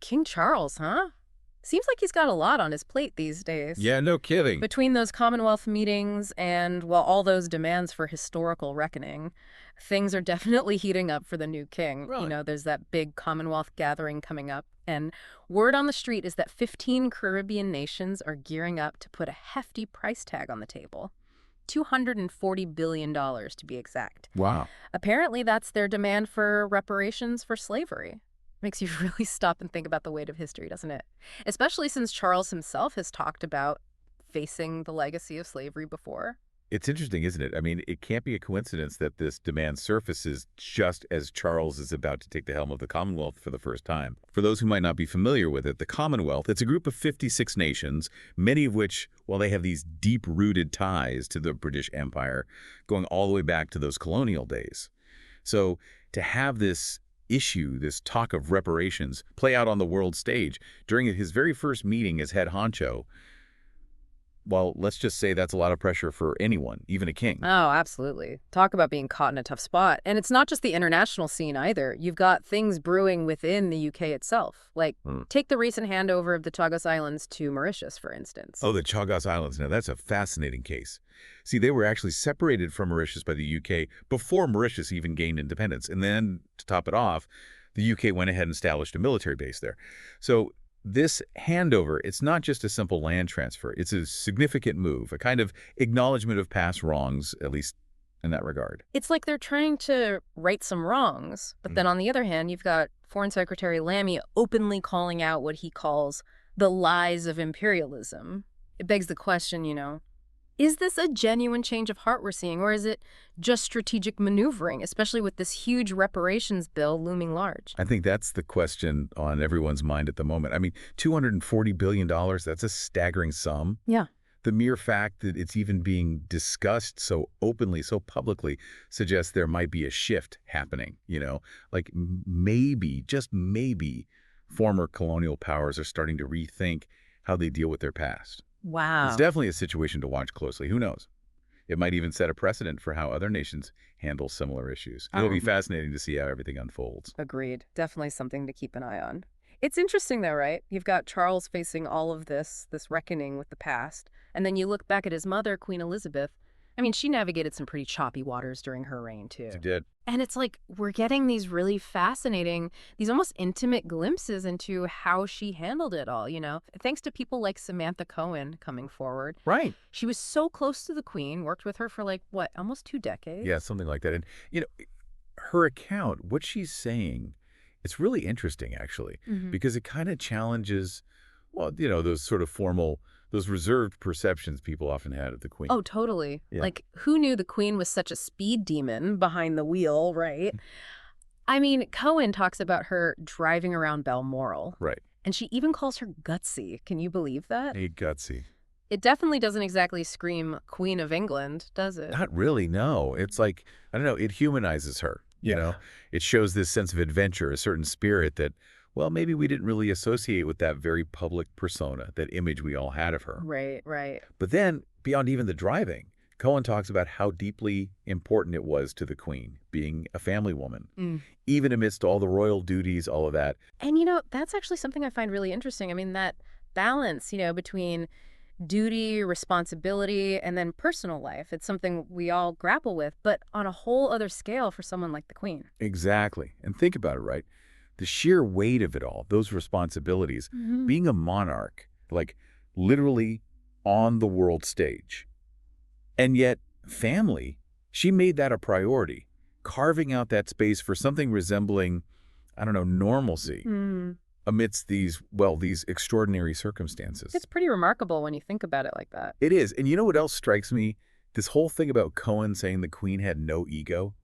King Charles, huh? Seems like he's got a lot on his plate these days. Yeah, no kidding. Between those Commonwealth meetings and, well, all those demands for historical reckoning, things are definitely heating up for the new king. Really? There's that big Commonwealth gathering coming up, and word on the street is that 15 Caribbean nations are gearing up to put a hefty price tag on the table. $240 billion, to be exact. Wow. Apparently, that's their demand for reparations for slavery. Makes you really stop and think about the weight of history, doesn't it? Especially since Charles himself has talked about facing the legacy of slavery before. It's interesting, isn't it? I mean, it can't be a coincidence that this demand surfaces just as Charles is about to take the helm of the Commonwealth for the first time. For those who might not be familiar with it, the Commonwealth, it's a group of 56 nations, many of which, well, they have these deep-rooted ties to the British Empire, going all the way back to those colonial days. So to have this issue, this talk of reparations, play out on the world stage during his very first meeting as head honcho, well, let's just say that's a lot of pressure for anyone, even a king. Oh, absolutely. Talk about being caught in a tough spot. And it's not just the international scene either. You've got things brewing within the UK itself. Like, take the recent handover of the Chagos Islands to Mauritius, for instance. Oh, the Chagos Islands. Now, that's a fascinating case. See, they were actually separated from Mauritius by the UK before Mauritius even gained independence. And then, to top it off, the UK went ahead and established a military base there. So this handover, it's not just a simple land transfer. It's a significant move, a kind of acknowledgement of past wrongs, at least in that regard. It's like they're trying to right some wrongs. But then on the other hand, you've got Foreign Secretary Lamy openly calling out what he calls the lies of imperialism. It begs the question, is this a genuine change of heart we're seeing, or is it just strategic maneuvering, especially with this huge reparations bill looming large? I think that's the question on everyone's mind at the moment. I mean, $240 billion, that's a staggering sum. Yeah. The mere fact that it's even being discussed so openly, so publicly, suggests there might be a shift happening, Like maybe, just maybe, former colonial powers are starting to rethink how they deal with their past. Wow. It's definitely a situation to watch closely. Who knows? It might even set a precedent for how other nations handle similar issues. It'll be fascinating to see how everything unfolds. Agreed. Definitely something to keep an eye on. It's interesting, though, right? You've got Charles facing all of this reckoning with the past. And then you look back at his mother, Queen Elizabeth. I mean, she navigated some pretty choppy waters during her reign, too. She did. And it's like we're getting these really fascinating, these almost intimate glimpses into how she handled it all, Thanks to people like Samantha Cohen coming forward. Right. She was so close to the Queen, worked with her for almost 2 decades? Yeah, something like that. And, her account, what she's saying, it's really interesting, actually, because it kind of challenges, well, those sort of formal, those reserved perceptions people often had of the Queen. Oh, totally. Yeah. Like, who knew the Queen was such a speed demon behind the wheel, right? I mean, Cohen talks about her driving around Balmoral. Right. And she even calls her gutsy. Can you believe that? Hey, gutsy. It definitely doesn't exactly scream Queen of England, does it? Not really, no. It's like, I don't know, it humanizes her, you know? It shows this sense of adventure, a certain spirit that, well, maybe we didn't really associate with that very public persona, that image we all had of her. Right, right. But then, beyond even the driving, Cohen talks about how deeply important it was to the Queen, being a family woman, even amidst all the royal duties, all of that. And, that's actually something I find really interesting. I mean, that balance, between duty, responsibility, and then personal life. It's something we all grapple with, but on a whole other scale for someone like the Queen. Exactly. And think about it, right? The sheer weight of it all, those responsibilities, being a monarch, like literally on the world stage. And yet, family, she made that a priority, carving out that space for something resembling, I don't know, normalcy amidst these extraordinary circumstances. It's pretty remarkable when you think about it like that. It is. And you know what else strikes me? This whole thing about Cohen saying the Queen had no ego.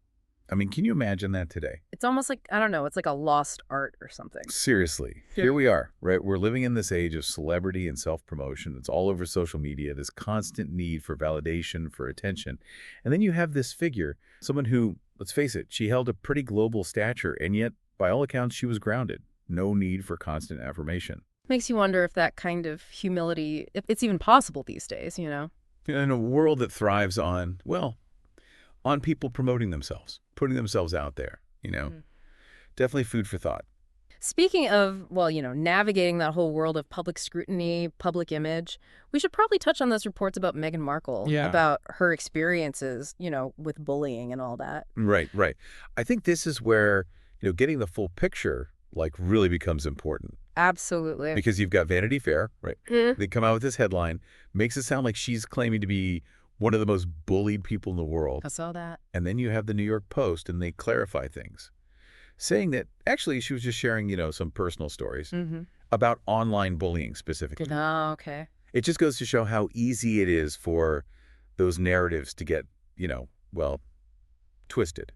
I mean, can you imagine that today? It's almost like, I don't know, it's like a lost art or something. Seriously. Here we are, right? We're living in this age of celebrity and self-promotion. It's all over social media, this constant need for validation, for attention. And then you have this figure, someone who, let's face it, she held a pretty global stature, and yet, by all accounts, she was grounded. No need for constant affirmation. Makes you wonder if that kind of humility, if it's even possible these days, In a world that thrives on, on people promoting themselves, putting themselves out there, Definitely food for thought. Speaking of, well, navigating that whole world of public scrutiny, public image, we should probably touch on those reports about Meghan Markle, Yeah. about her experiences, with bullying and all that. Right, right. I think this is where, getting the full picture, like, really becomes important. Absolutely. Because you've got Vanity Fair, right? Mm. They come out with this headline, makes it sound like she's claiming to be one of the most bullied people in the world. I saw that. And then you have the New York Post, and they clarify things, saying that actually she was just sharing, some personal stories about online bullying specifically. Oh, okay. It just goes to show how easy it is for those narratives to get, well, twisted,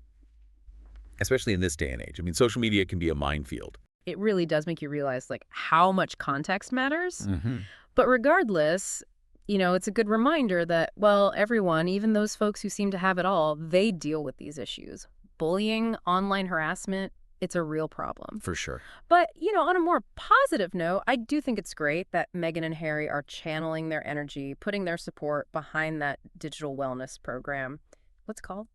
especially in this day and age. I mean, social media can be a minefield. It really does make you realize, like, how much context matters. Mm-hmm. But regardless, it's a good reminder that, well, everyone, even those folks who seem to have it all, they deal with these issues. Bullying, online harassment, it's a real problem. For sure. But, on a more positive note, I do think it's great that Meghan and Harry are channeling their energy, putting their support behind that digital wellness program. What's it called?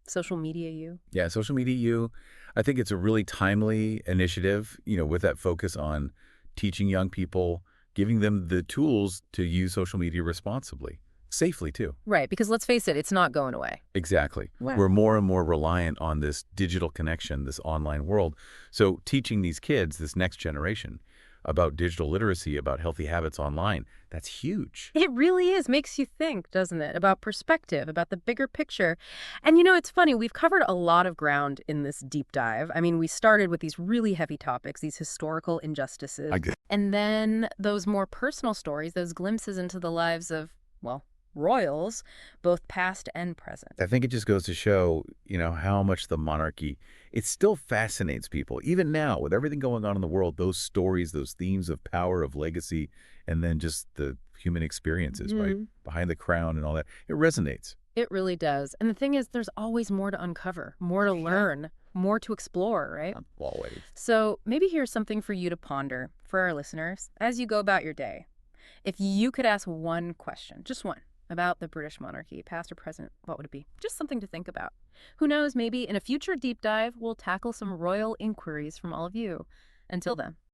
Social Media U? Yeah, Social Media U. I think it's a really timely initiative, with that focus on teaching young people, giving them the tools to use social media responsibly, safely too. Right, because let's face it, it's not going away. Exactly. Wow. We're more and more reliant on this digital connection, this online world. So teaching these kids, this next generation, about digital literacy, about healthy habits online, that's huge. It really is. Makes you think, doesn't it? About perspective, about the bigger picture. And it's funny, we've covered a lot of ground in this deep dive. I mean, we started with these really heavy topics, these historical injustices. And then those more personal stories, those glimpses into the lives of, well, royals, both past and present. I think it just goes to show, how much the monarchy, it still fascinates people. Even now, with everything going on in the world, those stories, those themes of power, of legacy, and then just the human experiences, right? Behind the crown and all that, it resonates. It really does. And the thing is, there's always more to uncover, more to learn, more to explore, right? Always. So maybe here's something for you to ponder for our listeners as you go about your day. If you could ask one question, just one, about the British monarchy, past or present, what would it be? Just something to think about. Who knows, maybe in a future deep dive, we'll tackle some royal inquiries from all of you. Until then.